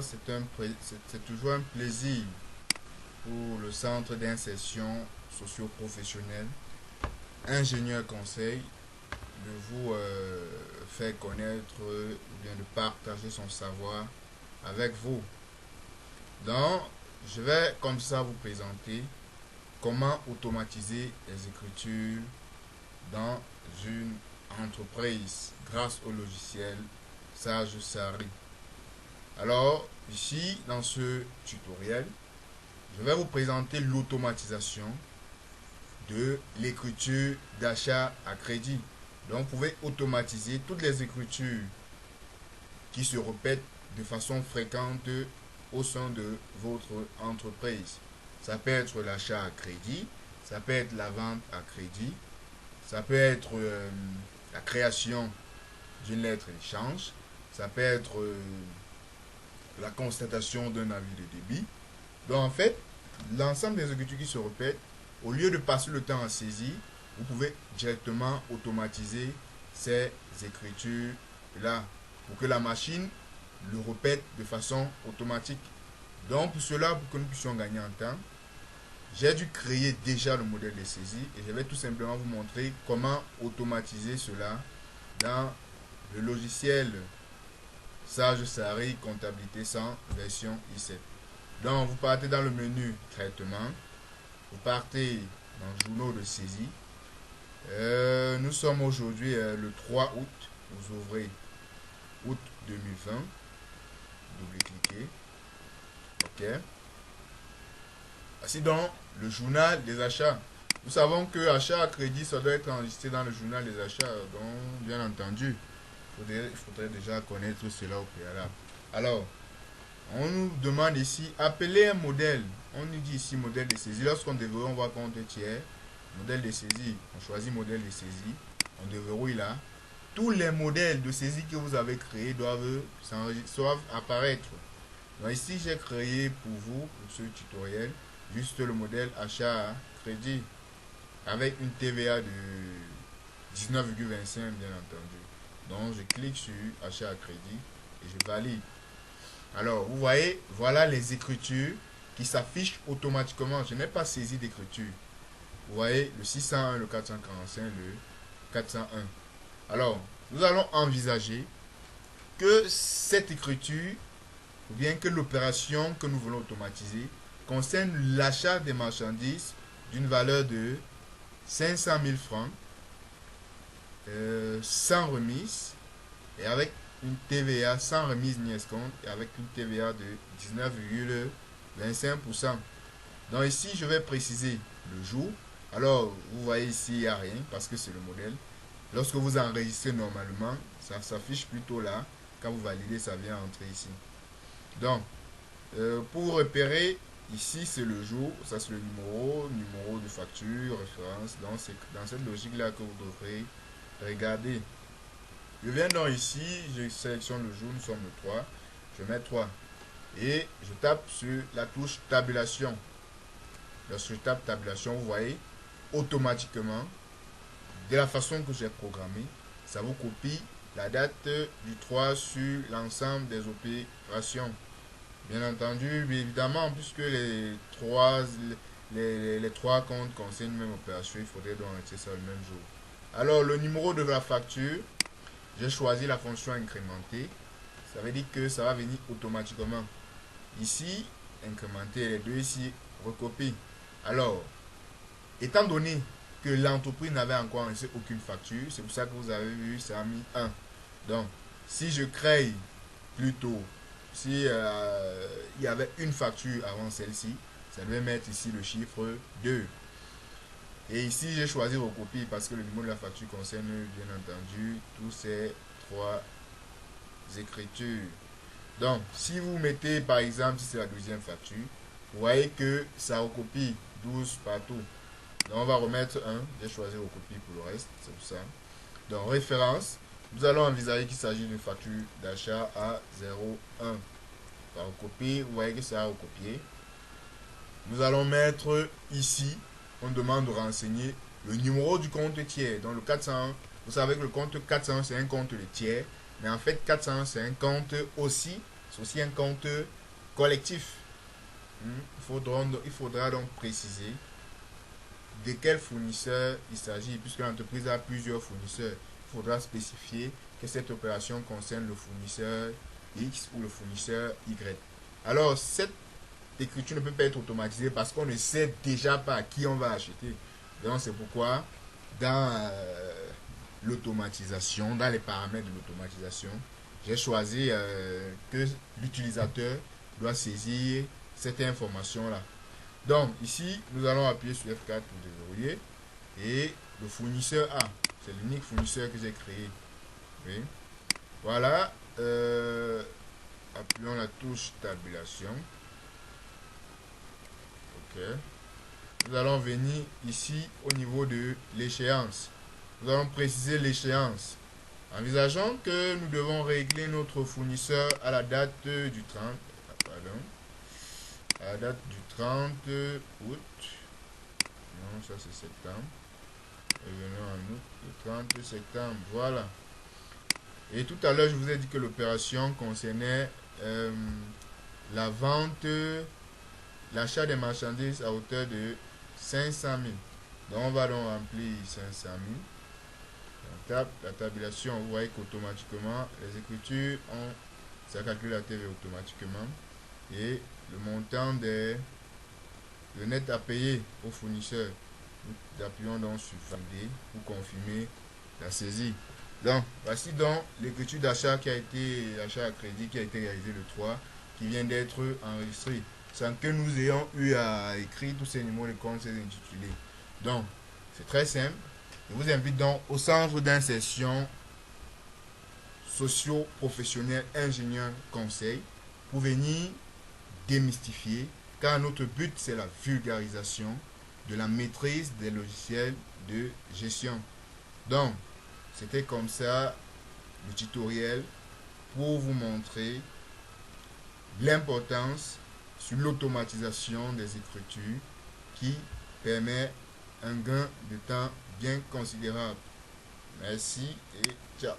c'est toujours un plaisir pour le Centre d'insertion socio-professionnelle, ingénieur conseil, de vous faire connaître ou bien de partager son savoir avec vous. Donc, je vais comme ça vous présenter comment automatiser les écritures dans une entreprise grâce au logiciel Sage Sari. Alors, ici, dans ce tutoriel, je vais vous présenter l'automatisation de l'écriture d'achat à crédit. Donc, vous pouvez automatiser toutes les écritures qui se répètent de façon fréquente au sein de votre entreprise. Ça peut être l'achat à crédit, ça peut être la vente à crédit, ça peut être la création d'une lettre d'échange, ça peut être la constatation d'un avis de débit. Donc en fait, l'ensemble des écritures qui se répètent, au lieu de passer le temps à saisir, vous pouvez directement automatiser ces écritures-là pour que la machine le répète de façon automatique. Donc pour cela, pour que nous puissions gagner en temps, j'ai dû créer déjà le modèle de saisie et je vais tout simplement vous montrer comment automatiser cela dans le logiciel Sage Sari Comptabilité 100 version i7. Donc vous partez dans le menu traitement, vous partez dans journaux de saisie. Nous sommes aujourd'hui le 3 août, vous ouvrez août 2020, double-cliquez, ok. Voici donc le journal des achats. Nous savons que achat à crédit, ça doit être enregistré dans le journal des achats. Donc, bien entendu, il faudrait déjà connaître cela au préalable. Alors, on nous demande ici, appeler un modèle. On nous dit ici modèle de saisie. Lorsqu'on déverrouille, on voit compte tiers. Modèle de saisie. On choisit modèle de saisie. On déverrouille là. Tous les modèles de saisie que vous avez créés doivent apparaître. Donc ici, j'ai créé pour vous, pour ce tutoriel, juste le modèle achat à crédit avec une TVA de 19,25 bien entendu. Donc je clique sur achat à crédit et je valide. Alors vous voyez, voilà les écritures qui s'affichent automatiquement. Je n'ai pas saisi d'écriture. Vous voyez le 601, le 445, le 401. Alors nous allons envisager que cette écriture ou bien que l'opération que nous voulons automatiser concerne l'achat des marchandises d'une valeur de 500 000 francs sans remise et avec une TVA sans remise ni escompte et avec une TVA de 19,25%. Donc ici, je vais préciser le jour. Alors, vous voyez ici, il n'y a rien parce que c'est le modèle. Lorsque vous enregistrez normalement, ça s'affiche plutôt là. Quand vous validez, ça vient entrer ici. Donc, pour repérer, ici c'est le jour, ça c'est le numéro de facture, référence. Donc c'est dans cette logique-là que vous devrez regarder. Je viens donc ici, je sélectionne le jour, nous sommes le 3, je mets 3. Et je tape sur la touche tabulation. Lorsque je tape tabulation, vous voyez, automatiquement, de la façon que j'ai programmé, ça vous copie la date du 3 sur l'ensemble des opérations. Bien entendu, évidemment, puisque les trois comptes concernent une même opération, il faudrait donc retirer ça le même jour. Alors, le numéro de la facture, j'ai choisi la fonction incrémentée. Ça veut dire que ça va venir automatiquement. Ici, incrémenter les deux ici, recopie. Alors, étant donné que l'entreprise n'avait encore lancé aucune facture, c'est pour ça que vous avez vu, ça a mis 1. Donc, si je crée plutôt, si il y avait une facture avant celle-ci, ça devait mettre ici le chiffre 2. Et ici, j'ai choisi recopie parce que le numéro de la facture concerne bien entendu tous ces trois écritures. Donc, si vous mettez par exemple, si c'est la deuxième facture, vous voyez que ça recopie 12 partout. Donc, on va remettre 1. J'ai choisi recopie pour le reste, c'est tout ça. Donc, référence. Nous allons envisager qu'il s'agit d'une facture d'achat à 0,1. Par recopier, vous voyez que ça a recopié. Nous allons mettre ici, on demande de renseigner le numéro du compte tiers. Donc le 401, vous savez que le compte 401 c'est un compte de tiers, mais en fait 401 c'est un compte aussi C'est aussi un compte collectif. Il faudra donc préciser de quel fournisseur il s'agit, puisque l'entreprise a plusieurs fournisseurs. Il faudra spécifier que cette opération concerne le fournisseur X ou le fournisseur Y. Alors, cette l'écriture ne peut pas être automatisée parce qu'on ne sait déjà pas à qui on va acheter. Donc c'est pourquoi dans l'automatisation, dans les paramètres de l'automatisation, j'ai choisi que l'utilisateur doit saisir cette information-là. Donc ici, nous allons appuyer sur F4 pour déverrouiller. Et le fournisseur A, c'est l'unique fournisseur que j'ai créé. Oui. Voilà. Appuyons la touche tabulation. Nous allons venir ici au niveau de l'échéance. Nous allons préciser l'échéance. Envisageons que nous devons régler notre fournisseur à la date du 30. Pardon. À la date du 30 août. Non, ça c'est septembre. Revenons en août. Le 30 septembre. Voilà. Et tout à l'heure, je vous ai dit que l'opération concernait la vente, l'achat des marchandises à hauteur de 500 000. Donc on va donc remplir 500 000. On tape la tabulation. Vous voyez qu'automatiquement les écritures ça calcule la TVA automatiquement. Et le montant le net à payer au fournisseur. Nous appuyons donc sur valider pour confirmer la saisie. Donc voici donc l'écriture d'achat qui a été achat à crédit qui a été réalisé le 3 qui vient d'être enregistré, sans que nous ayons eu à écrire tous ces numéros de compte, ces intitulés. Donc, c'est très simple. Je vous invite donc au centre d'insertion socio-professionnel ingénieur conseil pour venir démystifier, car notre but c'est la vulgarisation de la maîtrise des logiciels de gestion. Donc, c'était comme ça le tutoriel pour vous montrer l'importance sur l'automatisation des écritures qui permet un gain de temps bien considérable. Merci et ciao.